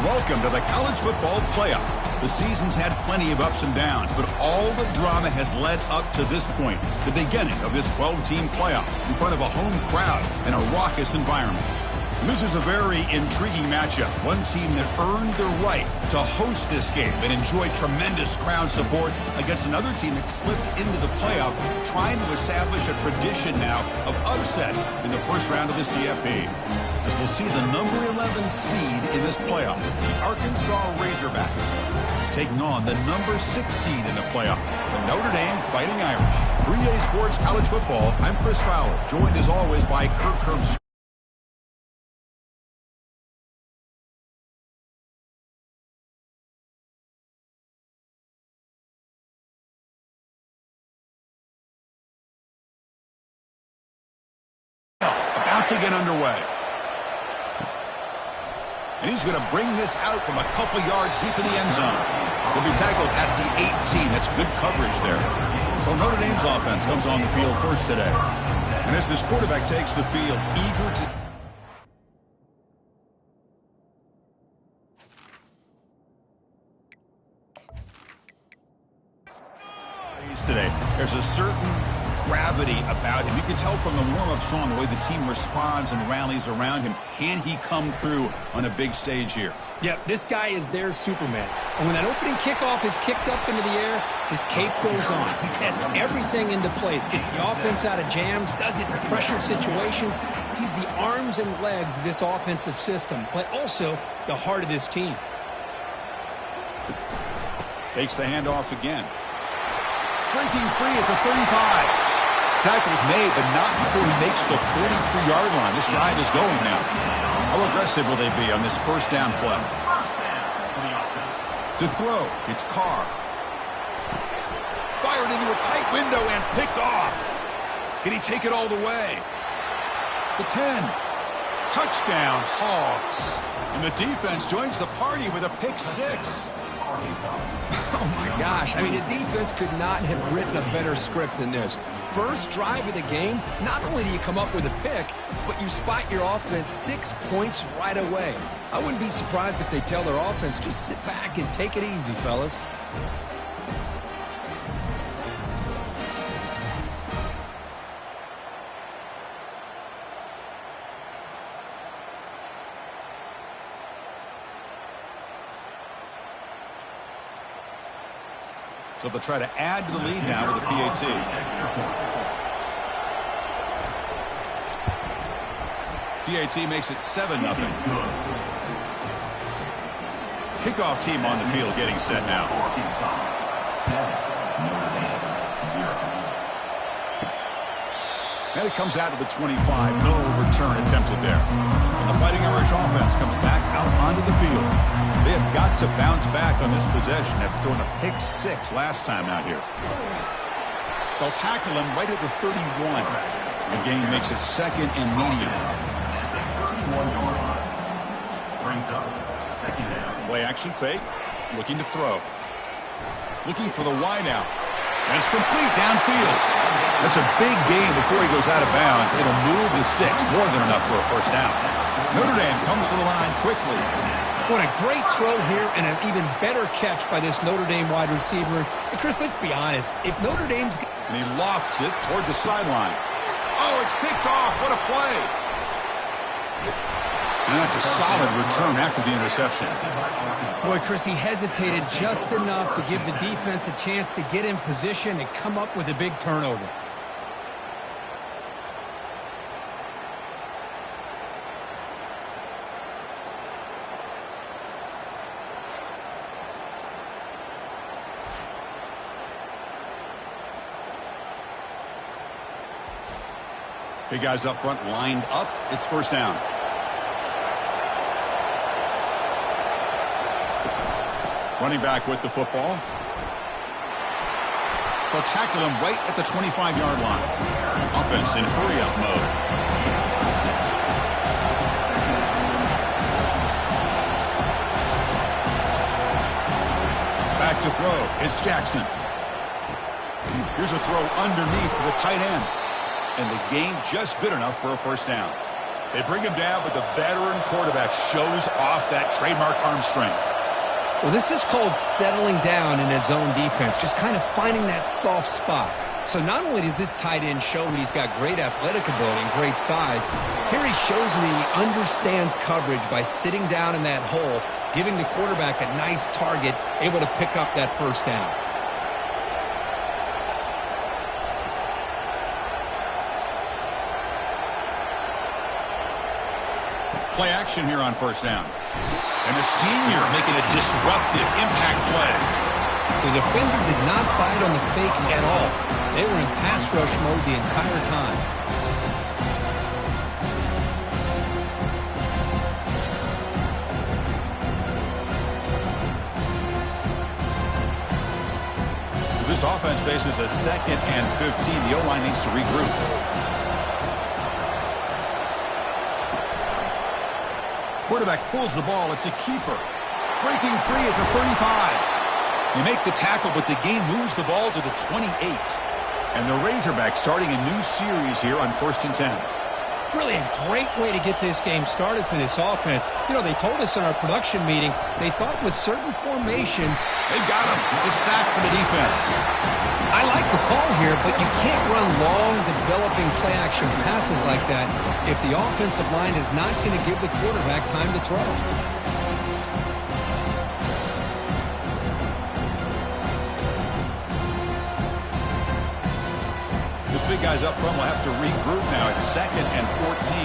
Welcome to the college football playoff. The season's had plenty of ups and downs, but all the drama has led up to this point, the beginning of this 12-team playoff in front of a home crowd in a raucous environment. And this is a very intriguing matchup. One team that earned the right to host this game and enjoy tremendous crowd support against another team that slipped into the playoff, trying to establish a tradition now of upsets in the first round of the CFP. As we'll see the number 11 seed in this playoff, the Arkansas Razorbacks, taking on the number 6 seed in the playoff, the Notre Dame Fighting Irish. 3A Sports College Football, I'm Chris Fowler, joined as always by Kirk Herbstreit. About to get underway. And he's going to bring this out from a couple yards deep in the end zone. He'll be tackled at the 18. That's good coverage there. So Notre Dame's offense comes on the field first today. And as this quarterback takes the field, eager to... today. There's a certain gravity about him. You can tell from the warm-up song the way the team responds and rallies around him. Can he come through on a big stage here? Yeah, this guy is their Superman. And when that opening kickoff is kicked up into the air, his cape goes on. He sets everything into place, gets the offense out of jams, does it in pressure situations. He's the arms and legs of this offensive system, but also the heart of this team. Takes the handoff again. Breaking free at the 35. Tackle's made, but not before he makes the 43-yard line. This drive is going now. How aggressive will they be on this first down play? To throw, it's Carr. Fired into a tight window and picked off. Can he take it all the way? The 10. Touchdown, Hogs. And the defense joins the party with a pick 6. Oh, my gosh. I mean, the defense could not have written a better script than this. First drive of the game, not only do you come up with a pick, but you spot your offense 6 points right away. I wouldn't be surprised if they tell their offense, just sit back and take it easy, fellas. So they'll try to add to the lead now with a PAT. PAT makes it 7-0. Kickoff team on the field getting set now. And it comes out to the 25. No return attempted there. And the Fighting Irish offense comes back out onto the field. They have got to bounce back on this possession after throwing a pick 6 last time out here. They'll tackle him right at the 31. The game makes it 2nd and medium. Play action fake. Looking to throw. Looking for the wide out. And it's complete downfield. That's a big gain before he goes out of bounds. It'll move the sticks. More than enough for a first down. Notre Dame comes to the line quickly. What a great throw here and an even better catch by this Notre Dame wide receiver. And Chris, let's be honest. If Notre Dame's... And he lofts it toward the sideline. Oh, it's picked off. What a play. And that's a solid return after the interception. Boy, Chris, he hesitated just enough to give the defense a chance to get in position and come up with a big turnover. Big guys up front lined up. It's first down. Running back with the football. They'll tackle him right at the 25-yard line. Offense in hurry-up mode. Back to throw. It's Jackson. Here's a throw underneath to the tight end. And the gain just good enough for a first down. They bring him down, but the veteran quarterback shows off that trademark arm strength. Well, this is called settling down in his own defense, just kind of finding that soft spot. So not only does this tight end show that he's got great athletic ability and great size, here he shows that he understands coverage by sitting down in that hole, giving the quarterback a nice target, able to pick up that first down. Play action here on first down. And the senior making a disruptive impact play. The defender did not bite on the fake at all. They were in pass rush mode the entire time. This offense faces a 2nd and 15. The O-line needs to regroup. Quarterback pulls the ball. It's a keeper. Breaking free at the 35. They make the tackle, but the game moves the ball to the 28. And the Razorbacks starting a new series here on 1st and 10. Really a great way to get this game started for this offense. You know, they told us in our production meeting they thought with certain formations. They've got him. It's a sack for the defense. I like the call here, but you can't run long, developing play-action passes like that if the offensive line is not going to give the quarterback time to throw. This big guy's up front will have to regroup now. It's 2nd and 14.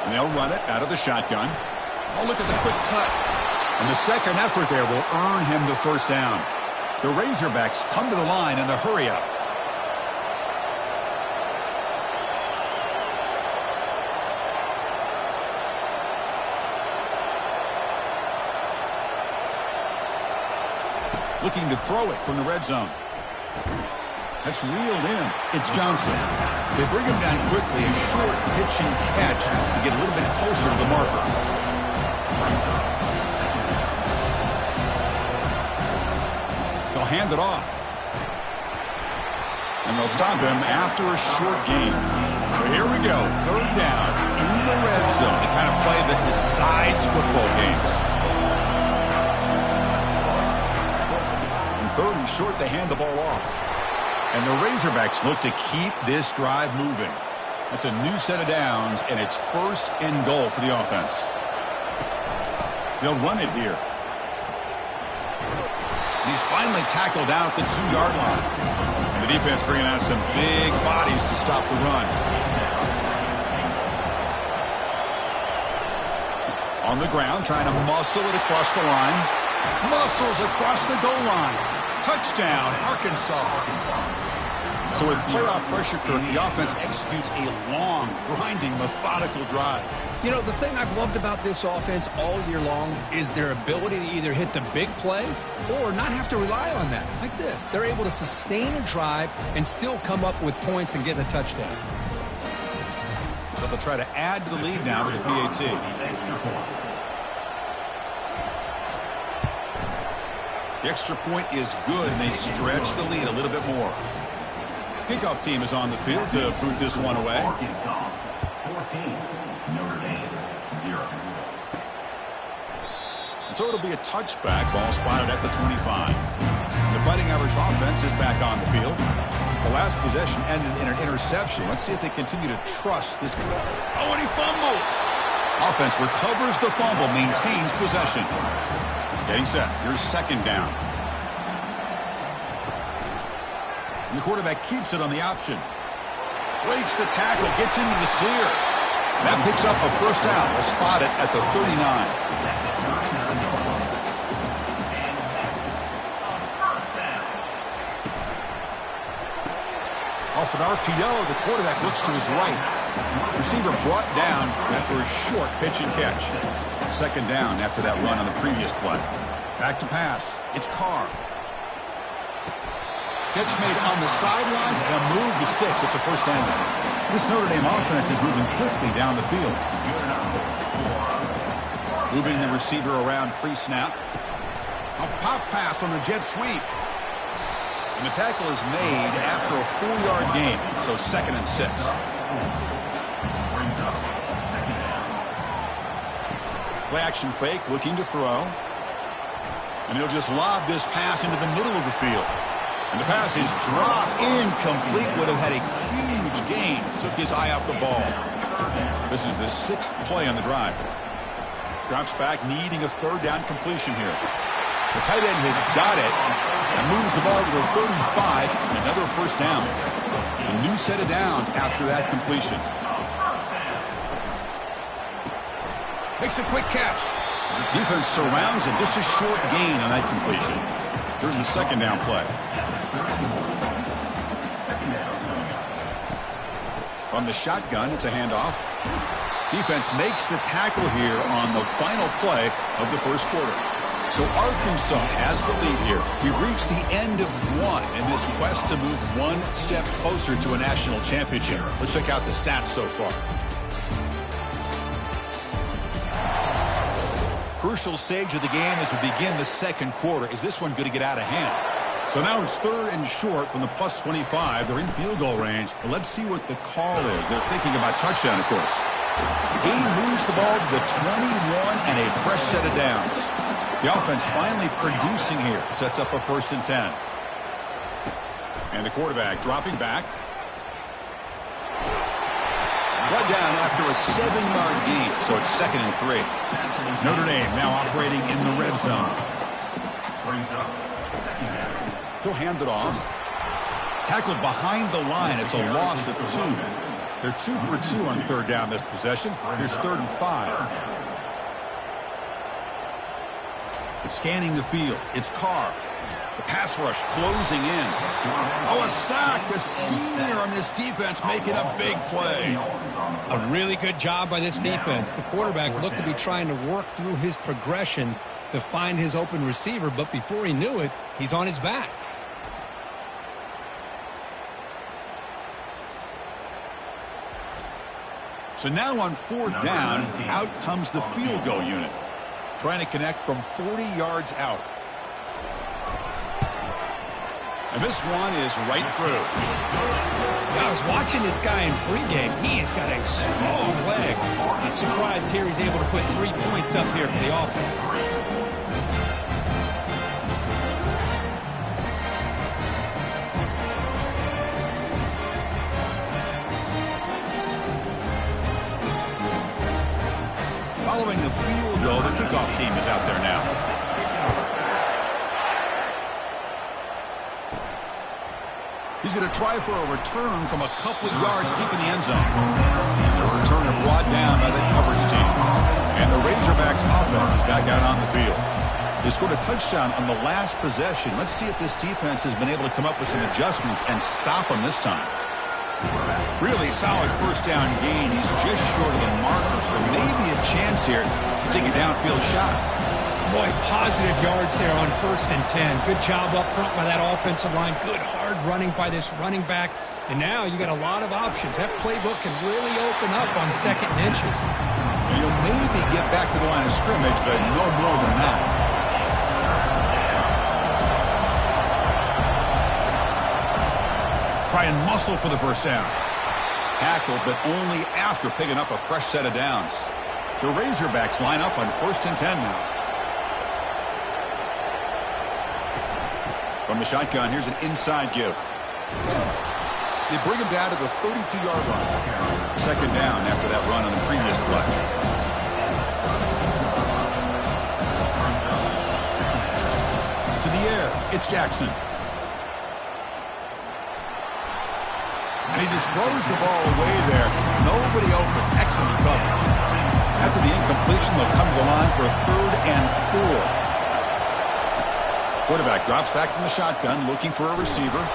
And they'll run it out of the shotgun. Oh, look at the quick cut. And the second effort there will earn him the first down. The Razorbacks come to the line in the hurry-up. Looking to throw it from the red zone. That's reeled in. It's Johnson. They bring him down quickly. A short pitch and catch to get a little bit closer to the marker. They'll hand it off. And they'll stop him after a short gain. So here we go. 3rd down in the red zone. The kind of play that decides football games. 3rd and short, they hand the ball off. And the Razorbacks look to keep this drive moving. That's a new set of downs, and it's 1st and goal for the offense. They'll run it here. He's finally tackled down at the 2-yard line. And the defense bringing out some big bodies to stop the run. On the ground, trying to muscle it across the line. Muscles across the goal line. Touchdown, Arkansas. So with playoff pressure, Kirk, the offense executes a long, grinding, methodical drive. You know, the thing I've loved about this offense all year long is their ability to either hit the big play or not have to rely on that. Like this. They're able to sustain a drive and still come up with points and get a touchdown. But they'll try to add to the lead now with the PAT. The extra point is good, and they stretch the lead a little bit more. Kickoff team is on the field to boot this one away. Arkansas 14, Notre Dame 0. And so it'll be a touchback, ball spotted at the 25. The Fighting Irish offense is back on the field. The last possession ended in an interception. Let's see if they continue to trust this. Oh, and he fumbles. Offense recovers the fumble, maintains possession. Getting set. Here's 2nd down. And the quarterback keeps it on the option. Breaks the tackle, gets into the clear. That picks up a first down. A spot it at the 39. Off an RPO, the quarterback looks to his right. Receiver brought down after a short pitch and catch. 2nd down after that run on the previous play. Back to pass. It's Carr. Catch made on the sidelines. They'll move the sticks. It's a first down. This Notre Dame offense is moving quickly down the field. Moving the receiver around pre-snap. A pop pass on the jet sweep. And the tackle is made after a 4-yard gain. So 2nd and 6. Brings up second down. Play action fake, looking to throw. And he'll just lob this pass into the middle of the field. And the pass is dropped, incomplete. Would have had a huge gain. Took his eye off the ball. This is the 6th play on the drive. Drops back, needing a 3rd down completion here. The tight end has got it and moves the ball to the 35, and another 1st down. A new set of downs after that completion. Makes a quick catch. Defense surrounds him. Just a short gain on that completion. Here's the 2nd down play. From the shotgun, it's a handoff. Defense makes the tackle here on the final play of the 1st quarter. So Arkansas has the lead here. We've reached the end of one in this quest to move one step closer to a national championship. Let's check out the stats so far. Crucial stage of the game as we begin the 2nd quarter. Is this one going to get out of hand? So now it's 3rd and short from the plus 25. They're in field goal range. But let's see what the call is. They're thinking about touchdown, of course. He moves the ball to the 21 and a fresh set of downs. The offense finally producing here. Sets up a 1st and 10. And the quarterback dropping back. Brought down after a 7-yard gain. So it's 2nd and 3. Notre Dame now operating in the red zone. He'll hand it off. Tackled behind the line. It's a loss of 2. They're 2 for 2 on 3rd down this possession. Here's 3rd and 5. Scanning the field. It's Carr. The pass rush closing in. Oh, a sack. The senior on this defense making a big play. A really good job by this defense. The quarterback looked to be trying to work through his progressions to find his open receiver, but before he knew it, he's on his back. So now on 4th down, out comes the field goal unit. Trying to connect from 40 yards out. And this one is right through. I was watching this guy in pregame. He has got a strong leg. I'm surprised here he's able to put 3 points up here for the offense. Following the field goal, the kickoff team is out there now. He's going to try for a return from a couple of yards deep in the end zone. The returner brought down by the coverage team. And the Razorbacks offense is back out on the field. They scored a touchdown on the last possession. Let's see if this defense has been able to come up with some adjustments and stop them this time. Really solid 1st down gain. He's just short of the marker, so maybe a chance here to take a downfield shot. Boy, positive yards there on 1st and 10. Good job up front by that offensive line. Good hard running by this running back. And now you got a lot of options. That playbook can really open up on 2nd and inches. And you'll maybe get back to the line of scrimmage, but no more than that. Try and muscle for the 1st down. Tackled, but only after picking up a fresh set of downs. The Razorbacks line up on 1st and 10 now. From the shotgun, here's an inside give. They bring him down to the 32-yard line. 2nd down after that run on the previous play. To the air, it's Jackson. And he just throws the ball away there. Nobody open. Excellent coverage. After the incompletion, they'll come to the line for a 3rd and 4. Quarterback drops back from the shotgun, looking for a receiver.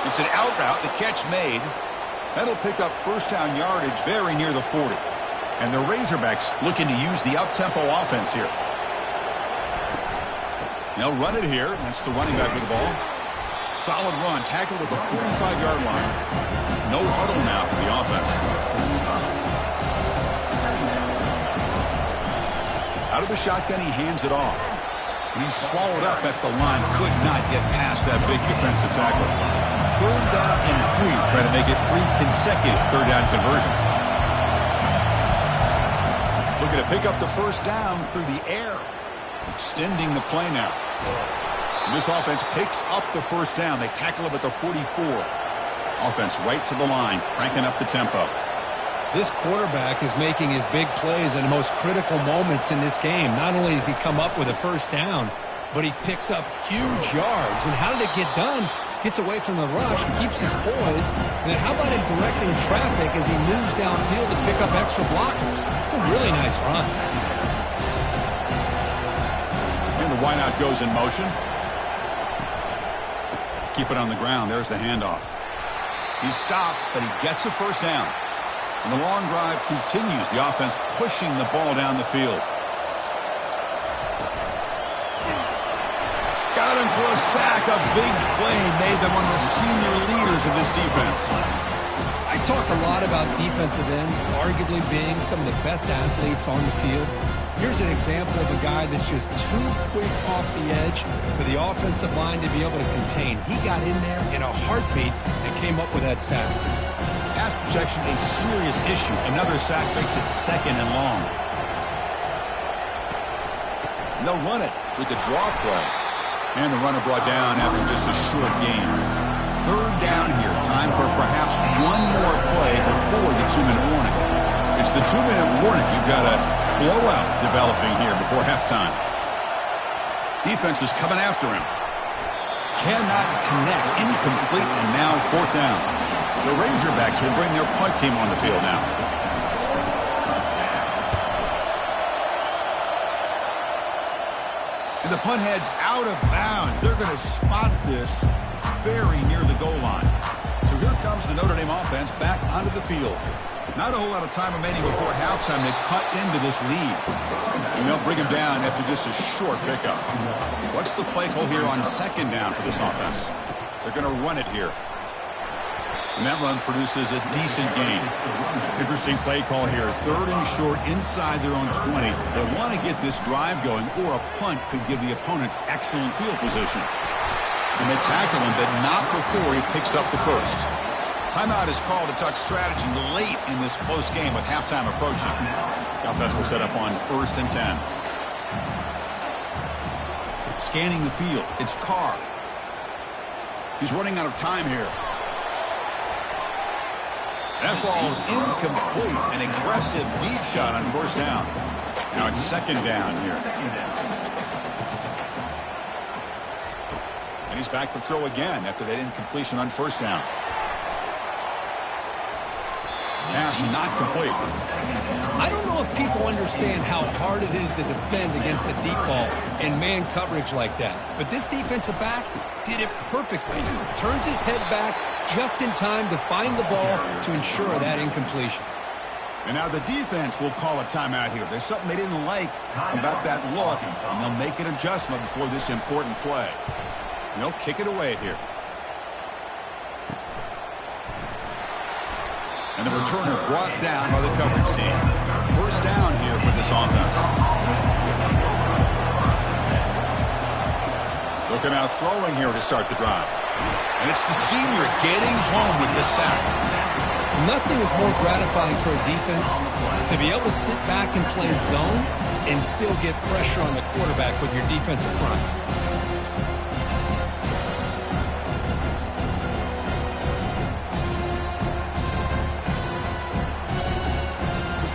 It's an out route. The catch made. That'll pick up 1st down yardage very near the 40. And the Razorbacks looking to use the up-tempo offense here. They'll run it here. That's the running back with the ball. Solid run. Tackled at the 45-yard line. No huddle now for the offense. Out of the shotgun, he hands it off. He's swallowed up at the line. Could not get past that big defensive tackle. 3rd down and 3. Trying to make it 3 consecutive 3rd down conversions. Looking to pick up the 1st down through the air. Extending the play now. And this offense picks up the 1st down. They tackle him at the 44. Offense right to the line, cranking up the tempo. This quarterback is making his big plays in the most critical moments in this game. Not only does he come up with a 1st down, but he picks up huge yards. And how did it get done? Gets away from the rush, keeps his poise. And then how about him directing traffic as he moves downfield to pick up extra blockers? It's a really nice run. And the wideout goes in motion. Keep it on the ground. There's the handoff. He's stopped, but he gets a 1st down. And the long drive continues. The offense pushing the ball down the field. Got him for a sack. A big play made them one of the senior leaders of this defense. I talk a lot about defensive ends arguably being some of the best athletes on the field. Here's an example of a guy that's just too quick off the edge for the offensive line to be able to contain. He got in there in a heartbeat and came up with that sack. Pass protection a serious issue. Another sack makes it 2nd and long. And they'll run it with the draw play. And the runner brought down after just a short gain. 3rd down here. Time for perhaps one more play before the 2-minute warning. It's the 2-minute warning. You've got a blowout developing here before halftime. Defense is coming after him. Cannot connect. Incomplete, and now 4th down. The Razorbacks will bring their punt team on the field now. And the punt head's out of bounds. They're going to spot this very near the goal line. So here comes the Notre Dame offense back onto the field. Not a whole lot of time remaining before halftime to cut into this lead. And they'll bring him down after just a short pickup. What's the play call here on 2nd down for this offense? They're going to run it here. And that run produces a decent gain. Interesting play call here. 3rd and short inside their own 20. They want to get this drive going, or a punt could give the opponents excellent field position. And they tackle him, but not before he picks up the 1st. Timeout is called to talk strategy late in this close game with halftime approaching. The offense will set up on 1st and 10. Scanning the field. It's Carr. He's running out of time here. That ball is incomplete. An aggressive deep shot on 1st down. Now it's 2nd down here. And he's back to throw again after that incompletion on 1st down. Pass not complete. I don't know if people understand how hard it is to defend against a deep ball and man coverage like that. But this defensive back did it perfectly. Turns his head back just in time to find the ball to ensure that incompletion. And now the defense will call a timeout here. There's something they didn't like about that look, and they'll make an adjustment before this important play. And they'll kick it away here. And the returner brought down by the coverage team. 1st down here for this offense. Looking out throwing here to start the drive. And it's the senior getting home with the sack. Nothing is more gratifying for a defense to be able to sit back and play zone and still get pressure on the quarterback with your defensive front.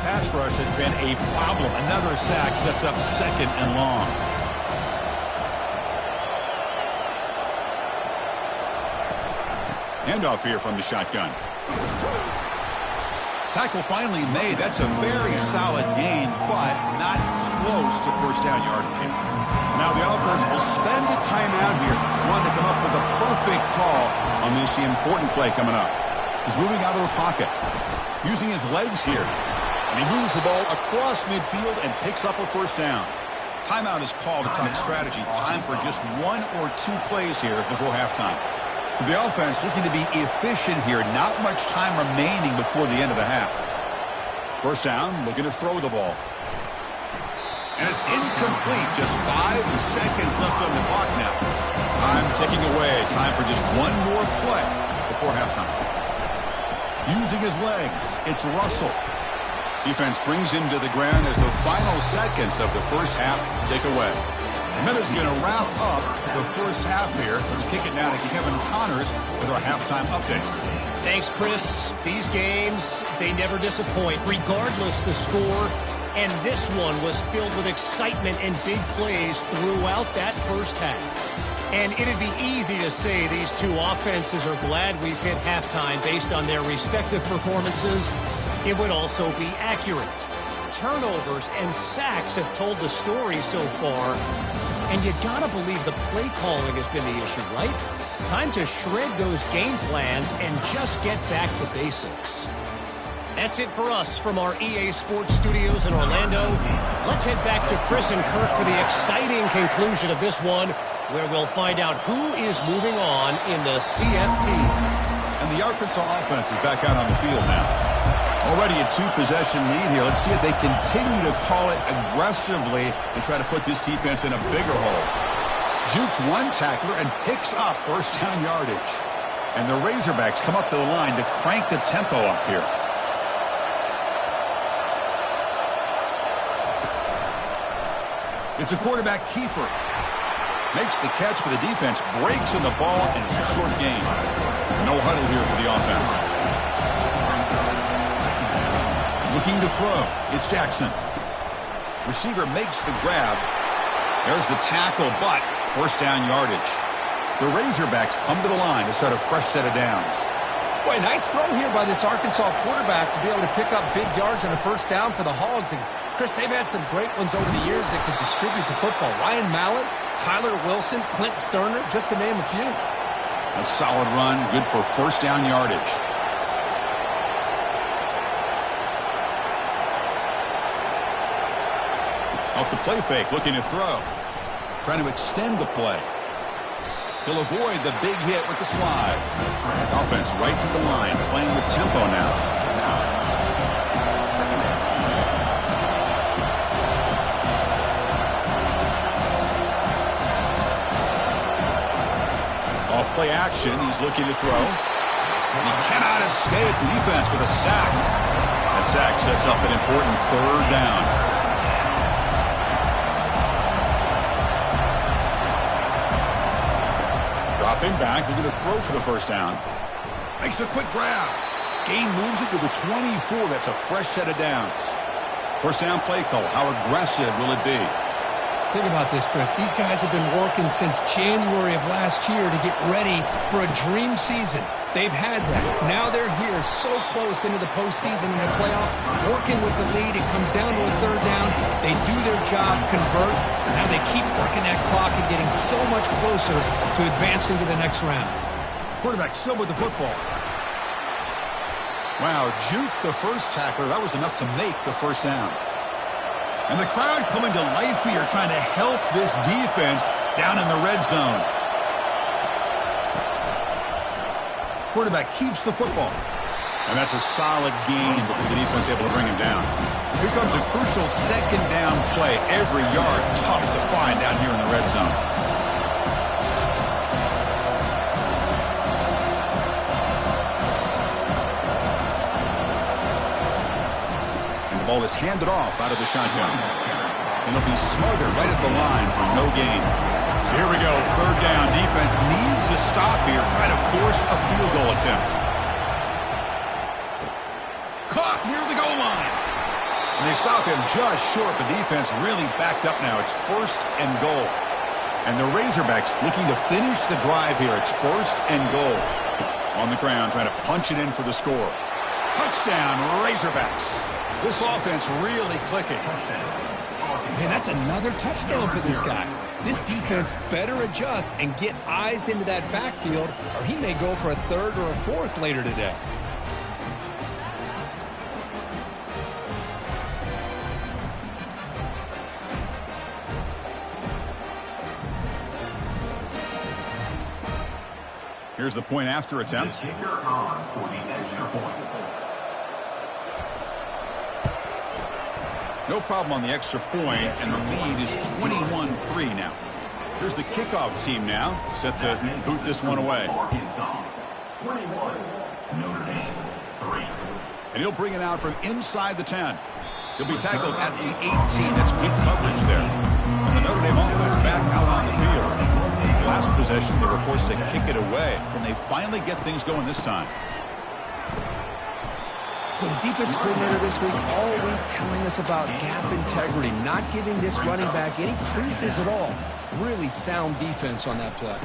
Pass rush has been a problem. Another sack sets up 2nd and long. Handoff here from the shotgun. Tackle finally made. That's a very solid gain, but not close to 1st down yardage here. Now the offense will spend a timeout here. Wanting to come up with a perfect call on this important play coming up. He's moving out of the pocket. Using his legs here. And he moves the ball across midfield and picks up a 1st down. Timeout is called to talk strategy. Time for just 1 or 2 plays here before halftime. So the offense looking to be efficient here. Not much time remaining before the end of the half. 1st down, looking to throw the ball. And it's incomplete. Just 5 seconds left on the clock now. Time ticking away. Time for just one more play before halftime. Using his legs, it's Russell. Defense brings him to the ground as the final seconds of the first half tick away. And Miller's going to wrap up the first half here. Let's kick it now to Kevin Connors with our halftime update. Thanks, Chris. These games, they never disappoint, regardless the score. And this one was filled with excitement and big plays throughout that first half. And it'd be easy to say these two offenses are glad we've hit halftime based on their respective performances. It would also be accurate. Turnovers and sacks have told the story so far. And you gotta believe the play calling has been the issue, right? Time to shred those game plans and just get back to basics. That's it for us from our EA Sports Studios in Orlando. Let's head back to Chris and Kirk for the exciting conclusion of this one, where we'll find out who is moving on in the CFP. And the Arkansas offense is back out on the field now. Already a 2-possession lead here. Let's see if they continue to call it aggressively and try to put this defense in a bigger hole. Juked one tackler and picks up first down yardage. And the Razorbacks come up to the line to crank the tempo up here. It's a quarterback keeper. Makes the catch, but the defense breaks in the ball, and it's a short game. No huddle here for the offense. Looking to throw. It's Jackson. Receiver makes the grab. There's the tackle, but first down yardage. The Razorbacks come to the line to start a fresh set of downs. Boy, nice throw here by this Arkansas quarterback to be able to pick up big yards and a first down for the Hogs. And, Chris, they've had some great ones over the years that could distribute the football. Ryan Mallett, Tyler Wilson, Clint Sterner, just to name a few. A solid run, good for first down yardage. Off the play fake, looking to throw. Trying to extend the play. He'll avoid the big hit with the slide. Offense right to the line, playing with tempo now. Off play action, he's looking to throw. And he cannot escape the defense with a sack. That sack sets up an important third down. Dropping back, looking to throw for the first down. Makes a quick grab. Gain moves it to the 24. That's a fresh set of downs. First down play call. How aggressive will it be? Think about this, Chris. These guys have been working since January of last year to get ready for a dream season. They've had that. Now they're here so close into the postseason and the playoff, working with the lead. It comes down to a third down. They do their job, convert. Now they keep working that clock and getting so much closer to advancing to the next round. Quarterback still with the football. Wow, juke the first tackler. That was enough to make the first down. And the crowd coming to life here, trying to help this defense down in the red zone. Quarterback keeps the football. And that's a solid gain before the defense able to bring him down. Here comes a crucial second down play. Every yard tough to find down here in the red zone. Ball is handed off out of the shotgun. And they'll be smothered right at the line for no gain. So here we go, third down. Defense needs a stop here, trying to force a field goal attempt. Caught near the goal line. And they stop him just short, but defense really backed up now. It's first and goal. And the Razorbacks looking to finish the drive here. It's first and goal. On the ground, trying to punch it in for the score. Touchdown, Razorbacks. This offense really clicking. Man, that's another touchdown for this guy. This defense better adjust and get eyes into that backfield, or he may go for a third or a fourth later today. Here's the point after attempt. The kicker on for the extra point. No problem on the extra point, and the lead is 21-3 now. Here's the kickoff team now, set to boot this one away. 21, Notre Dame, 3. And he'll bring it out from inside the 10. He'll be tackled at the 18. That's good coverage there. And the Notre Dame offense back out on the field. Last possession, they were forced to kick it away. Can they finally get things going this time? Well, the defense coordinator this week all week telling us about gap integrity, not giving this running back any creases at all. Really sound defense on that play.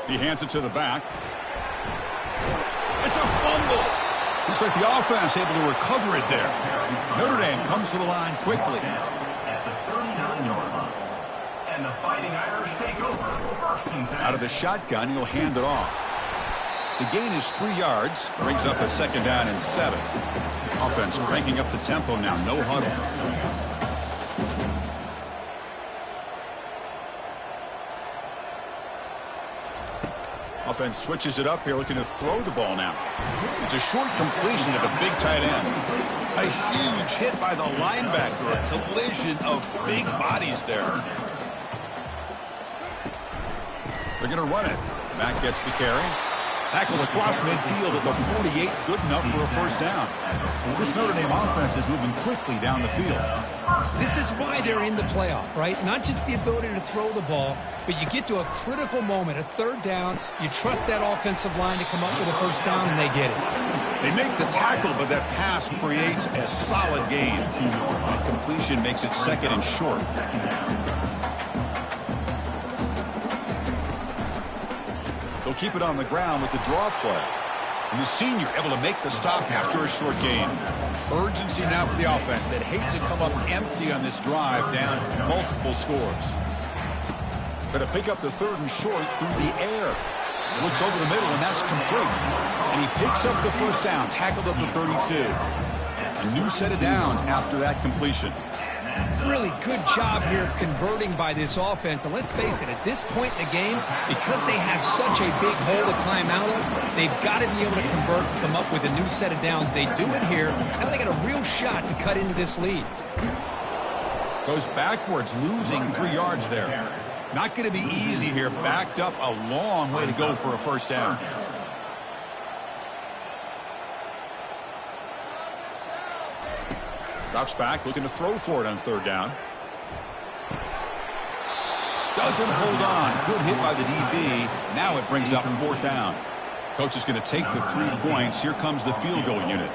He hands it to the back. It's a fumble. Looks like the offense able to recover it there. Notre Dame comes to the line quickly. At the 39-yard line. And the Fighting Irish take over. First and 10. Out of the shotgun, he'll hand it off. The gain is 3 yards, brings up a 2nd down and 7. Offense cranking up the tempo now, no huddle. Offense switches it up here, looking to throw the ball now. It's a short completion of a big tight end. A huge hit by the linebacker, a collision of big bodies there. They're going to run it. Back gets the carry. Tackled across midfield at the 48, good enough for a first down. This Notre Dame offense is moving quickly down the field. This is why they're in the playoff, right? Not just the ability to throw the ball, but you get to a critical moment, a 3rd down, you trust that offensive line to come up with a first down, and they get it. They make the tackle, but that pass creates a solid gain. And completion makes it 2nd and short. They'll keep it on the ground with the draw play. And the senior able to make the stop after a short gain. Urgency now for the offense that hates to come up empty on this drive down multiple scores. Going to pick up the 3rd and short through the air. Looks over the middle, and that's complete. And he picks up the first down, tackled at the 32. A new set of downs after that completion. Really good job here of converting by this offense. And let's face it, at this point in the game, because they have such a big hole to climb out of, they've got to be able to convert and come up with a new set of downs. They do it here. Now they got a real shot to cut into this lead. Goes backwards, losing 3 yards there. Not going to be easy here. Backed up a long way to go for a first down. Drops back, looking to throw for it on 3rd down. Doesn't hold on. Good hit by the DB. Now it brings up 4th down. Coach is going to take the 3 points. Here comes the field goal unit.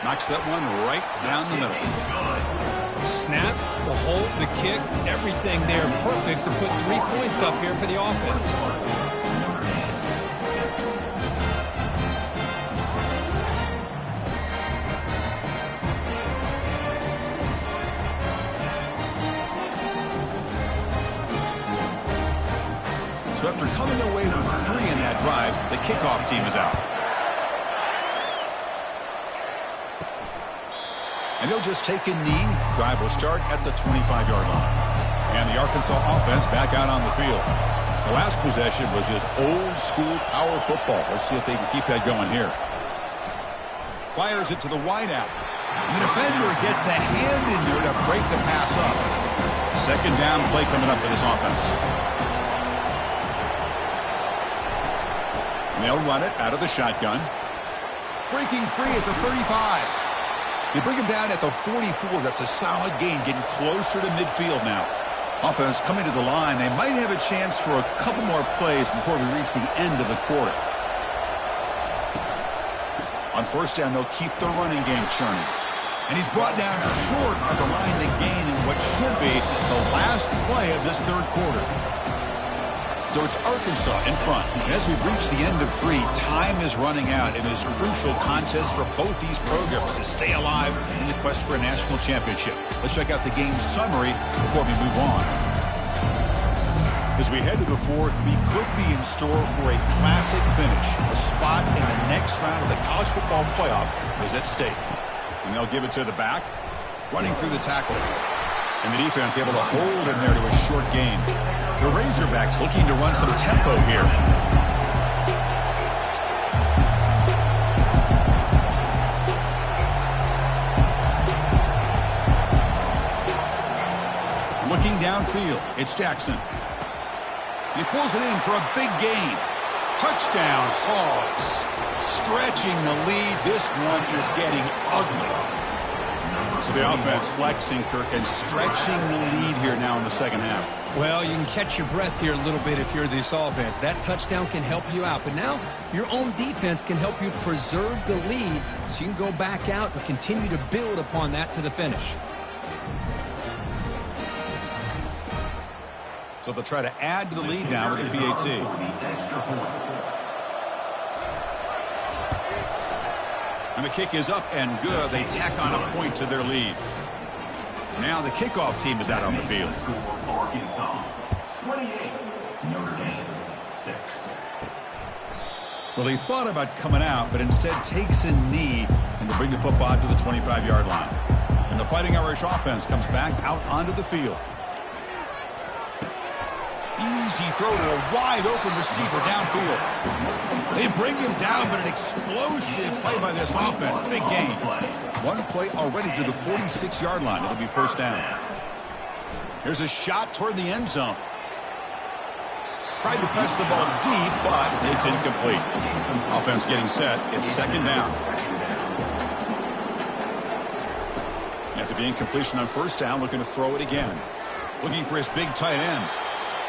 Knocks that one right down the middle. Snap, the hold, the kick, everything there perfect to put 3 points up here for the offense. So after coming away with 3 in that drive, the kickoff team is out. And he'll just take a knee. Drive will start at the 25-yard line. And the Arkansas offense back out on the field. The last possession was just old-school power football. Let's see if they can keep that going here. Fires it to the wideout. The defender gets a hand in there to break the pass up. 2nd down play coming up for this offense. They'll run it out of the shotgun. Breaking free at the 35. They bring him down at the 44. That's a solid gain, getting closer to midfield now. Offense coming to the line. They might have a chance for a couple more plays before we reach the end of the quarter. On 1st down, they'll keep the running game churning. And he's brought down short of the line to gain in what should be the last play of this 3rd quarter. So it's Arkansas in front. And as we reach the end of 3, time is running out in this crucial contest for both these programs to stay alive in the quest for a national championship. Let's check out the game summary before we move on. As we head to the 4th, we could be in store for a classic finish. A spot in the next round of the college football playoff is at stake. And they'll give it to the back, running through the tackle. And the defense able to hold him there to a short gain. The Razorbacks looking to run some tempo here. downfield. It's Jackson. He pulls it in for a big gain. Touchdown, Hogs. Stretching the lead. This one is getting ugly. So the offense flexing, Kirk, and stretching the lead here now in the second half. Well, you can catch your breath here a little bit if you're this offense. That touchdown can help you out. But now your own defense can help you preserve the lead so you can go back out and continue to build upon that to the finish. So they'll try to add to the lead now with a PAT. And the kick is up and good. They tack on a point to their lead. Now the kickoff team is out on the field. Arkansas 28, Notre Dame 6. Well, he thought about coming out, but instead takes a knee and to bring the football to the 25-yard line. And the Fighting Irish offense comes back out onto the field. Easy throw to a wide-open receiver downfield. They bring him down, but an explosive play by this offense. Big gain. One play already to the 46-yard line. It'll be first down. Here's a shot toward the end zone. Tried to press the ball deep, but it's incomplete. Offense getting set. It's second down. After the incompletion on first down, looking to throw it again. Looking for his big tight end.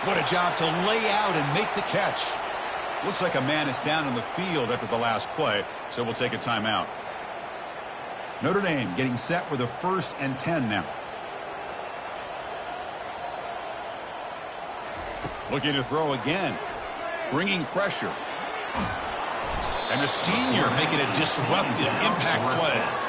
What a job to lay out and make the catch. Looks like a man is down in the field after the last play, so we'll take a timeout. Notre Dame getting set with a 1st and 10 now. Looking to throw again. Bringing pressure. And the senior making a disruptive impact play.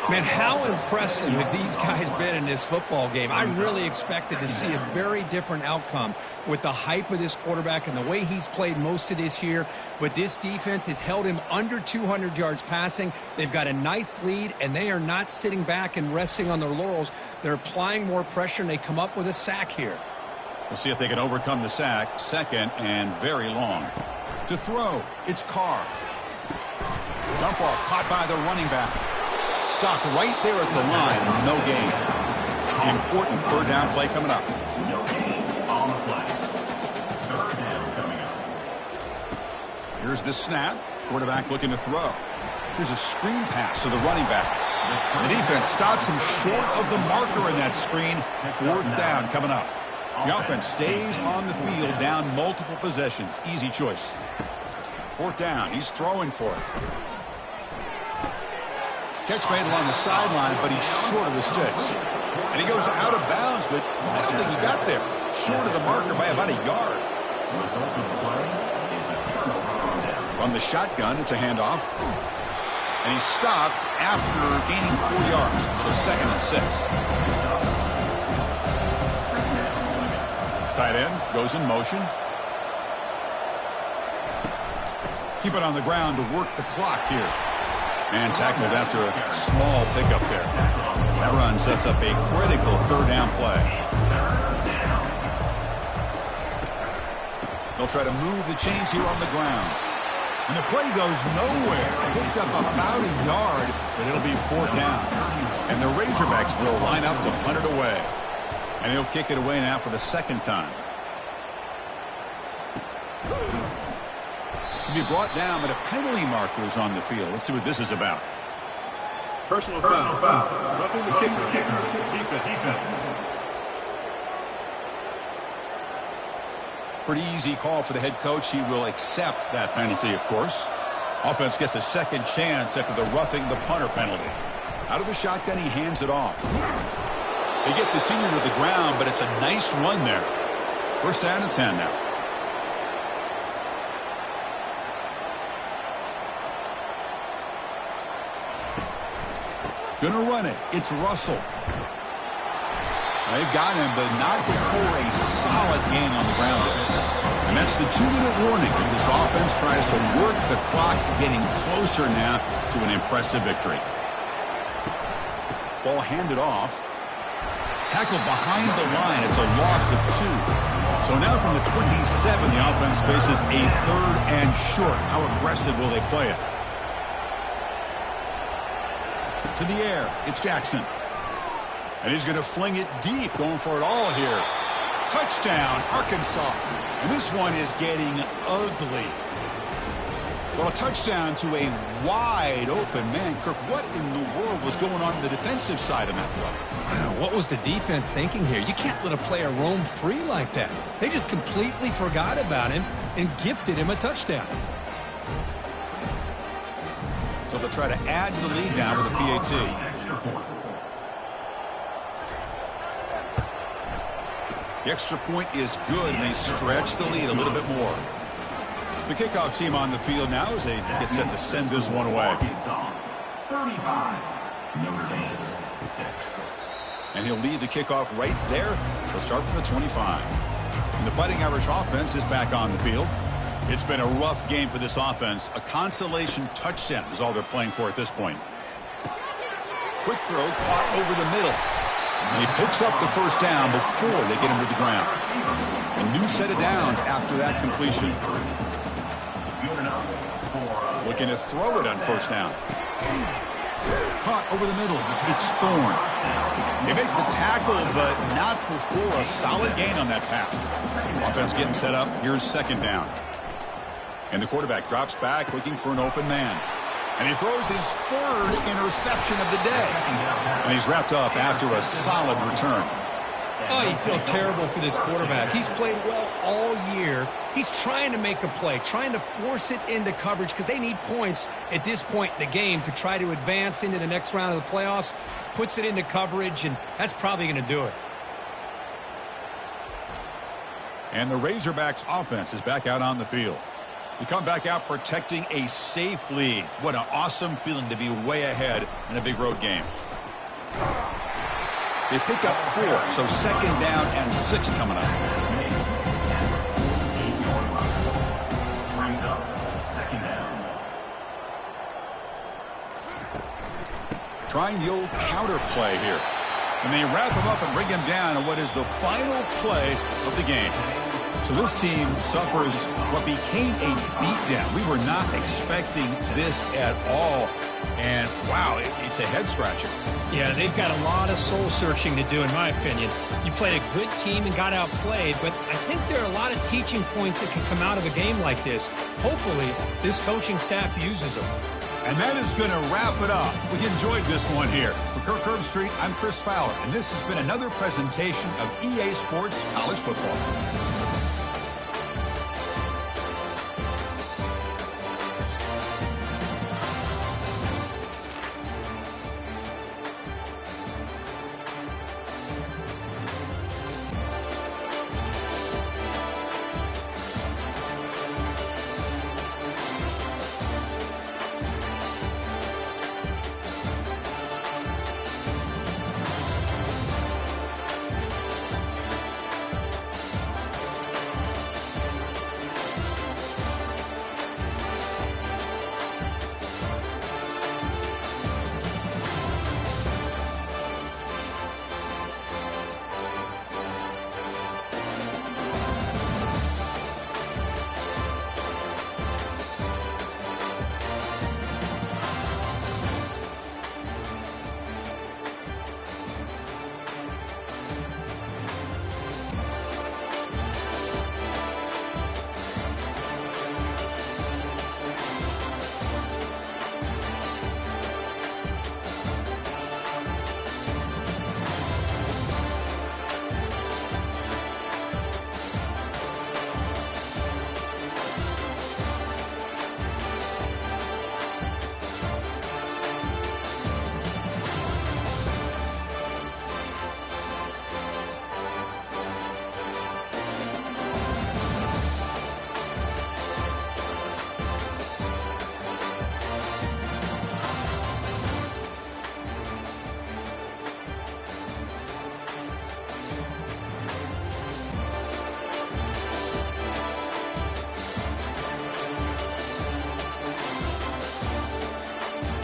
Man, how impressive have these guys been in this football game? I really expected to see a very different outcome with the hype of this quarterback and the way he's played most of this year. But this defense has held him under 200 yards passing. They've got a nice lead, and they are not sitting back and resting on their laurels. They're applying more pressure, and they come up with a sack here. We'll see if they can overcome the sack. Second and very long. To throw, it's Carr. Dump off, caught by the running back. Stopped right there at the line. No gain. Important third down play coming up. No gain on the play. Third down coming up. Here's the snap. Quarterback looking to throw. Here's a screen pass to the running back. The defense stops him short of the marker in that screen. Fourth down coming up. The offense stays on the field down multiple possessions. Easy choice. Fourth down. He's throwing for it. Catch made along the sideline, but he's short of the sticks. And he goes out of bounds, but I don't think he got there. Short of the marker by about a yard. Result of the play is a turnover on down. From the shotgun, it's a handoff. And he's stopped after gaining 4 yards. So second and 6. Tight end goes in motion. Keep it on the ground to work the clock here. And tackled after a small pickup there. That run sets up a critical third down play. They'll try to move the chains here on the ground. And the play goes nowhere. Picked up about a yard, but it'll be fourth down. And the Razorbacks will line up to punt it away. And he'll kick it away now for the second time. To be brought down, but a penalty marker is on the field. Let's see what this is about. Personal foul. Roughing the kicker. Defense. Pretty easy call for the head coach. He will accept that penalty, of course. Offense gets a second chance after the roughing the punter penalty. Out of the shotgun, he hands it off. They get the senior to the ground, but it's a nice run there. First down and 10 now. Gonna run it. It's Russell. They've got him, but not before a solid gain on the ground there. And that's the 2-minute warning as this offense tries to work the clock, getting closer now to an impressive victory. Ball handed off. Tackled behind the line. It's a loss of 2. So now from the 27, the offense faces a third and short. How aggressive will they play it? To the air, it's Jackson. And he's going to fling it deep, going for it all here. Touchdown, Arkansas. And this one is getting ugly. Well, a touchdown to a wide open man. Kirk, what in the world was going on the defensive side of that play? Wow, what was the defense thinking here? You can't let a player roam free like that. They just completely forgot about him and gifted him a touchdown. So they'll try to add to the lead now with a PAT. The extra point is good, and they stretch the lead a little bit more. The kickoff team on the field now as they get set to send this one away. Arkansas, 35. Notre Dame, 6. And he'll lead the kickoff right there. They'll start from the 25. And the Fighting Irish offense is back on the field. It's been a rough game for this offense. A consolation touchdown is all they're playing for at this point. Quick throw caught over the middle. And he picks up the first down before they get him to the ground. A new set of downs after that completion. Looking to throw it on first down. Caught over the middle. It's Sporn. They make the tackle, but not before a solid gain on that pass. Offense getting set up. Here's second down. And the quarterback drops back looking for an open man. And he throws his third interception of the day. And he's wrapped up after a solid return. Oh, you feel terrible for this quarterback. He's played well all year. He's trying to make a play, trying to force it into coverage because they need points at this point in the game to try to advance into the next round of the playoffs. Puts it into coverage, and that's probably going to do it. And the Razorbacks offense is back out on the field. We come back out protecting a safe lead. What an awesome feeling to be way ahead in a big road game. They pick up 4, so second down and 6 coming up. Brings up second down. Trying the old counter play here. And they wrap him up and bring him down on what is the final play of the game. So this team suffers what became a beatdown. We were not expecting this at all. And, wow, it's a head-scratcher. Yeah, they've got a lot of soul-searching to do, in my opinion. You played a good team and got outplayed, but I think there are a lot of teaching points that can come out of a game like this. Hopefully, this coaching staff uses them. And that is going to wrap it up. We enjoyed this one here. For Kirk Herbstreit, I'm Chris Fowler, and this has been another presentation of EA Sports College Football.